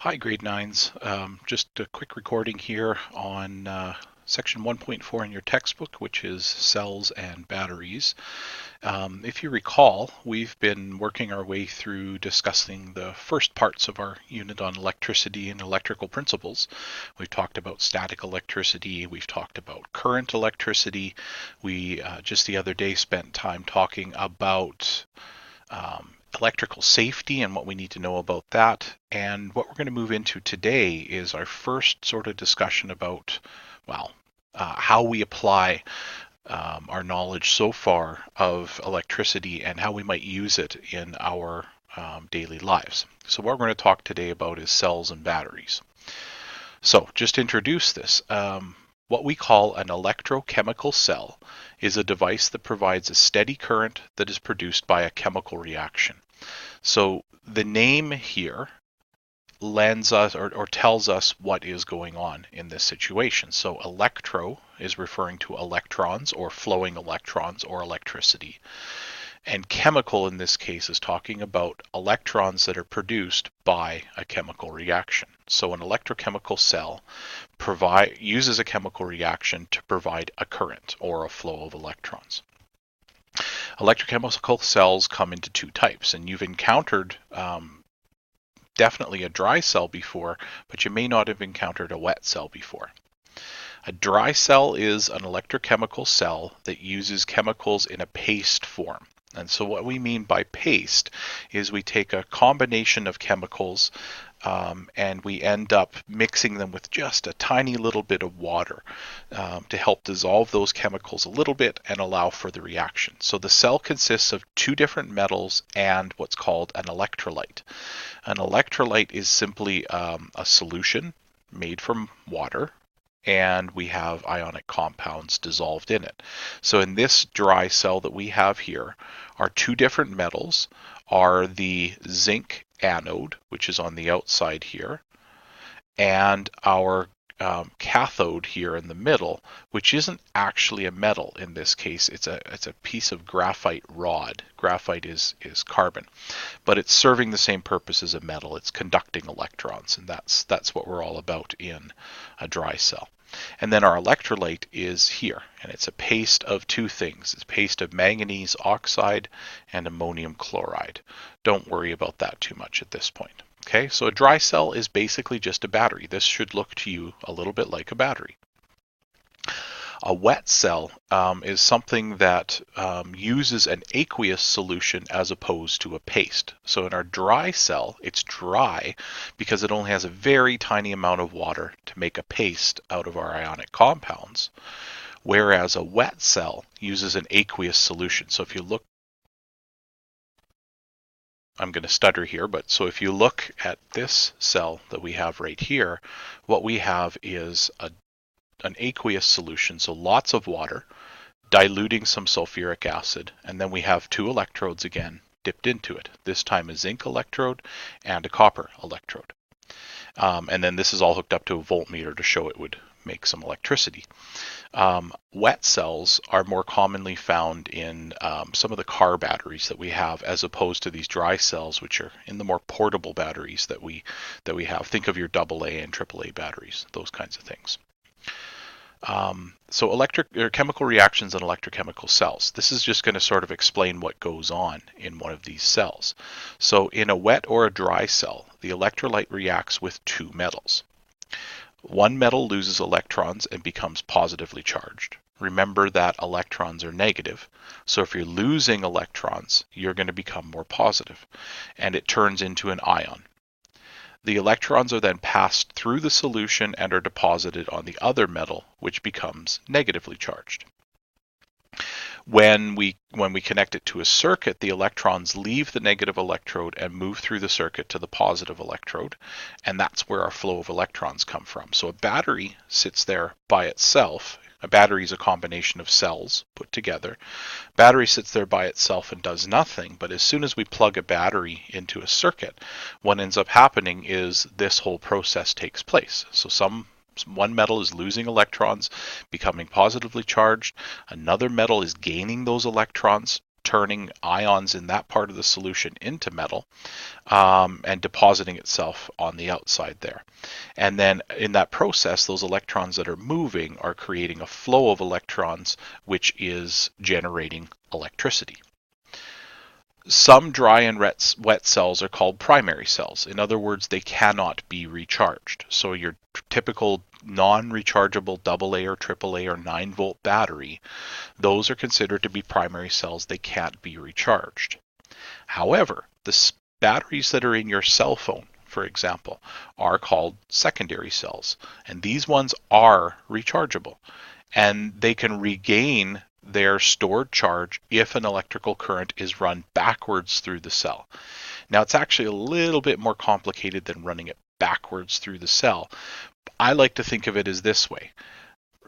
Hi, grade nines. Just a quick recording here on section 1.4 in your textbook, which is cells and batteries. If you recall, we've been working our way through discussing the first parts of our unit on electricity and electrical principles. We've talked about static electricity, we've talked about current electricity. We just the other day spent time talking about electrical safety and what we need to know about that. And what we're going to move into today is our first sort of discussion about, how we apply our knowledge so far of electricity and how we might use it in our daily lives. So what we're going to talk today about is cells and batteries. So just to introduce this, what we call an electrochemical cell is a device that provides a steady current that is produced by a chemical reaction. So the name here lends us or tells us what is going on in this situation. So electro is referring to electrons or flowing electrons or electricity. And chemical in this case is talking about electrons that are produced by a chemical reaction. So an electrochemical cell uses a chemical reaction to provide a current or a flow of electrons. Electrochemical cells come into two types, and you've encountered definitely a dry cell before, but you may not have encountered a wet cell before. A dry cell is an electrochemical cell that uses chemicals in a paste form. And so what we mean by paste is we take a combination of chemicals and we end up mixing them with just a tiny little bit of water to help dissolve those chemicals a little bit and allow for the reaction. So the cell consists of two different metals and what's called an electrolyte. An electrolyte is simply a solution made from water, and we have ionic compounds dissolved in it. So in this dry cell that we have here, our two different metals are the zinc anode, which is on the outside here, and our cathode here in the middle, which isn't actually a metal in this case. It's a piece of graphite rod. Graphite is carbon, but it's serving the same purpose as a metal. It's conducting electrons, and that's what we're all about in a dry cell. And then our electrolyte is here, and it's a paste of two things. It's a paste of manganese oxide and ammonium chloride. Don't worry about that too much at this point. Okay, so a dry cell is basically just a battery. This should look to you a little bit like a battery. A wet cell is something that uses an aqueous solution as opposed to a paste. So in our dry cell, it's dry because it only has a very tiny amount of water to make a paste out of our ionic compounds, whereas a wet cell uses an aqueous solution. So if you look, I'm going to stutter here, but so if you look at this cell that we have right here, what we have is an aqueous solution, so lots of water, diluting some sulfuric acid, and then we have two electrodes again dipped into it. This time a zinc electrode and a copper electrode. And then this is all hooked up to a voltmeter to show it would make some electricity. Wet cells are more commonly found in some of the car batteries that we have, as opposed to these dry cells, which are in the more portable batteries that we have. Think of your AA and AAA batteries, those kinds of things. So chemical reactions in electrochemical cells. This is just going to sort of explain what goes on in one of these cells. So in a wet or a dry cell, the electrolyte reacts with two metals. One metal loses electrons and becomes positively charged. Remember that electrons are negative, so if you're losing electrons, you're going to become more positive, and it turns into an ion. The electrons are then passed through the solution and are deposited on the other metal, which becomes negatively charged. When we connect it to a circuit, the electrons leave the negative electrode and move through the circuit to the positive electrode, and that's where our flow of electrons come from. So a battery sits there by itself. A battery is a combination of cells put together. Battery sits there by itself and does nothing, but as soon as we plug a battery into a circuit, what ends up happening is this whole process takes place. So one metal is losing electrons, becoming positively charged. Another metal is gaining those electrons, turning ions in that part of the solution into metal, and depositing itself on the outside there. And then in that process, those electrons that are moving are creating a flow of electrons, which is generating electricity. Some dry and wet cells are called primary cells. In other words, they cannot be recharged. So your typical non-rechargeable AA or AAA or 9-volt battery, those are considered to be primary cells. They can't be recharged. However, the batteries that are in your cell phone, for example, are called secondary cells. And these ones are rechargeable. And they can regain their stored charge if an electrical current is run backwards through the cell. Now, it's actually a little bit more complicated than running it backwards through the cell. I like to think of it as this way.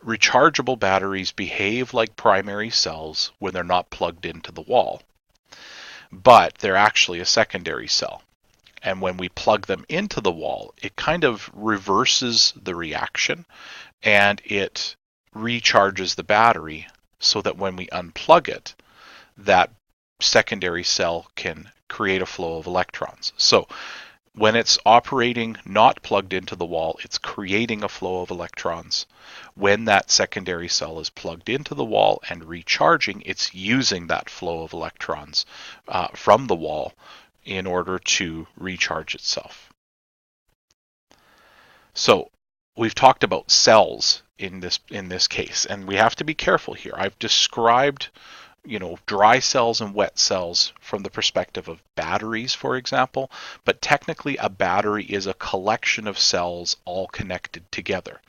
Rechargeable batteries behave like primary cells when they're not plugged into the wall, but they're actually a secondary cell. And when we plug them into the wall, it kind of reverses the reaction and it recharges the battery so that when we unplug it, that secondary cell can create a flow of electrons. So when it's operating not plugged into the wall, it's creating a flow of electrons. When that secondary cell is plugged into the wall and recharging, it's using that flow of electrons from the wall in order to recharge itself. So we've talked about cells in this case, and we have to be careful here. I've described, dry cells and wet cells from the perspective of batteries, for example, but technically a battery is a collection of cells all connected together.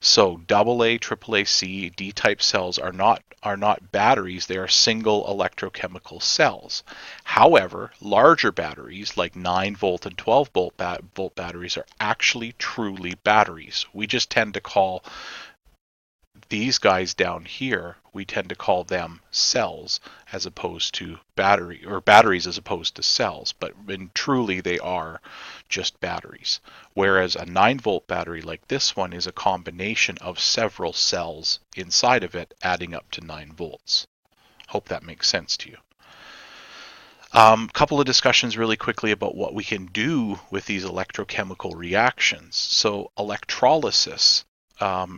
So AA, AAAC, D-type cells are not batteries, they are single electrochemical cells. However, larger batteries like 9-volt and 12-volt batteries are actually truly batteries. We just tend to call these guys down here, we tend to call them cells as opposed to batteries as opposed to cells, but truly they are just batteries. Whereas a 9-volt battery like this one is a combination of several cells inside of it, adding up to 9 volts. Hope that makes sense to you. Couple of discussions really quickly about what we can do with these electrochemical reactions. So electrolysis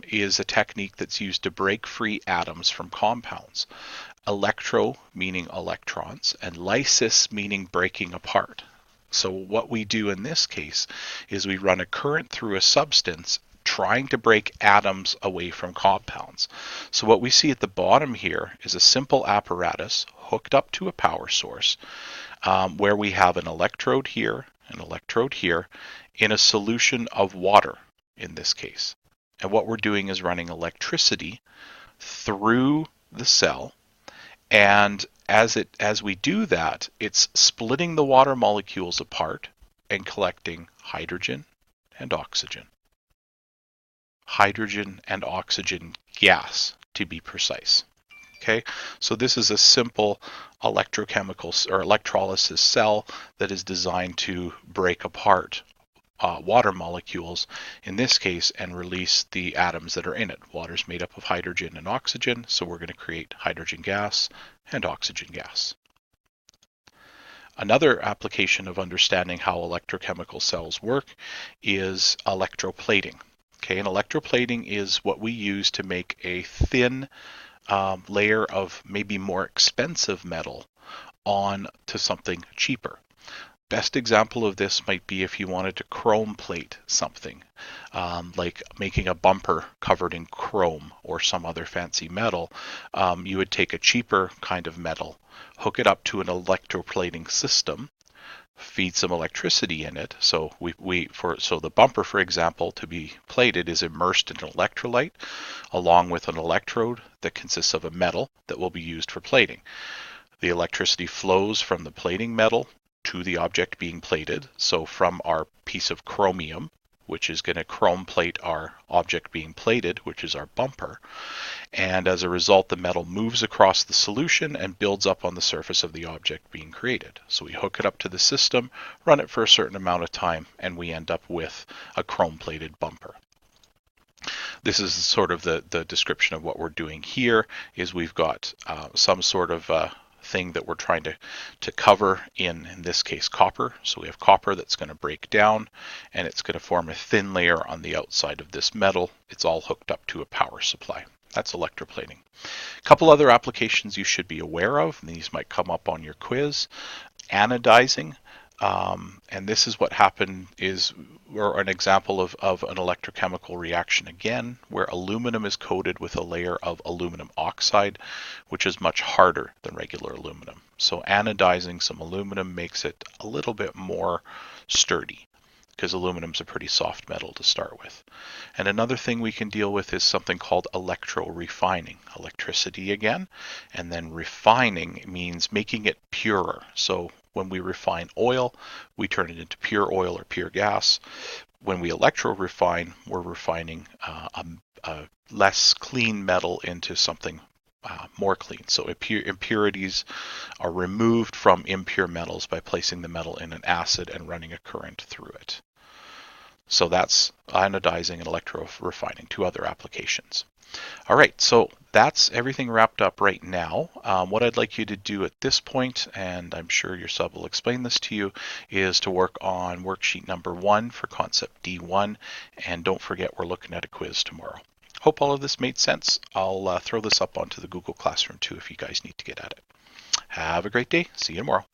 is a technique that's used to break free atoms from compounds. Electro meaning electrons, and lysis meaning breaking apart. So what we do in this case is we run a current through a substance trying to break atoms away from compounds. So what we see at the bottom here is a simple apparatus hooked up to a power source where we have an electrode here in a solution of water in this case. And what we're doing is running electricity through the cell, and as we do that, it's splitting the water molecules apart and collecting hydrogen and oxygen. Hydrogen and oxygen gas, to be precise. Okay, so this is a simple electrochemical or electrolysis cell that is designed to break apart water molecules in this case and release the atoms that are in it. Water is made up of hydrogen and oxygen, so we're going to create hydrogen gas and oxygen gas. Another application of understanding how electrochemical cells work is electroplating. Okay, and electroplating is what we use to make a thin layer of maybe more expensive metal on to something cheaper. Best example of this might be if you wanted to chrome plate something, like making a bumper covered in chrome or some other fancy metal. You would take a cheaper kind of metal, hook it up to an electroplating system, feed some electricity in it. So so the bumper, for example, to be plated is immersed in an electrolyte along with an electrode that consists of a metal that will be used for plating. The electricity flows from the plating metal to the object being plated. So from our piece of chromium, which is going to chrome plate our object being plated, which is our bumper. And as a result, the metal moves across the solution and builds up on the surface of the object being created. So we hook it up to the system, run it for a certain amount of time, and we end up with a chrome plated bumper. This is sort of the description of what we're doing here. Is we've got some sort of thing that we're trying to cover in this case, copper. So we have copper that's going to break down, and it's going to form a thin layer on the outside of this metal. It's all hooked up to a power supply. That's electroplating. A couple other applications you should be aware of, and these might come up on your quiz. Anodizing. And this is what happened is, or an example of an electrochemical reaction again, where aluminum is coated with a layer of aluminum oxide, which is much harder than regular aluminum. So anodizing some aluminum makes it a little bit more sturdy, because aluminum is a pretty soft metal to start with. And another thing we can deal with is something called electro-refining. Electricity again, and then refining means making it purer. So when we refine oil, we turn it into pure oil or pure gas. When we electro-refine, we're refining a less clean metal into something more clean. So impurities are removed from impure metals by placing the metal in an acid and running a current through it. So that's anodizing and electro-refining, two other applications. All right, so that's everything wrapped up right now. What I'd like you to do at this point, and I'm sure your sub will explain this to you, is to work on worksheet number 1 for concept D1, and don't forget we're looking at a quiz tomorrow. Hope all of this made sense. I'll throw this up onto the Google Classroom too if you guys need to get at it. Have a great day. See you tomorrow.